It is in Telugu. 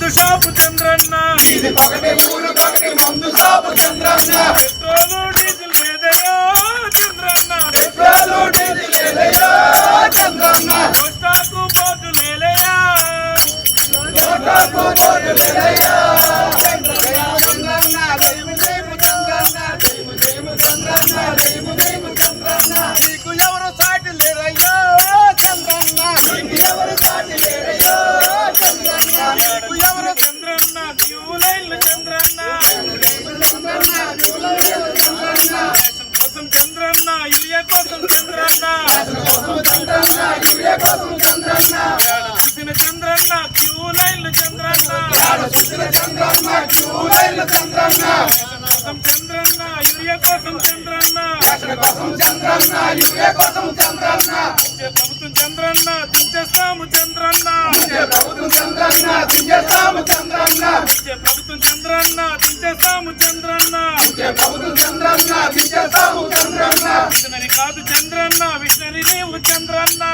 మందు షాపు చంద్రన్న పెట్రోలు డీజిల్ లేదయ్యో చంద్రన్న పోస్టాకు బోర్డు లేలయ్యా నీకు ఎవరు సాటి లేరయ్యో చంద్రన్న ఎవరు చంద్రన్న క్యూ లైన్లు చంద్రన్న రేషన్ కోసం చంద్రన్న యూరియా కోసం చంద్రన్న చూసిన చంద్రన్న క్యూ లైన్లు చంద్రన్న రేషన్ కోసం చంద్రన్న యూరియా కోసం చంద్రన్న ఇచ్చే ప్రభుత్వం చంద్రన్న దించేస్తాము చంద్రన్న ఇచ్చే ప్రభుత్వం చంద్రన్న దించేస్తాము చంద్రన్న విషనరీ కాదు చంద్రన్న విషనరీ నీవు చంద్రన్న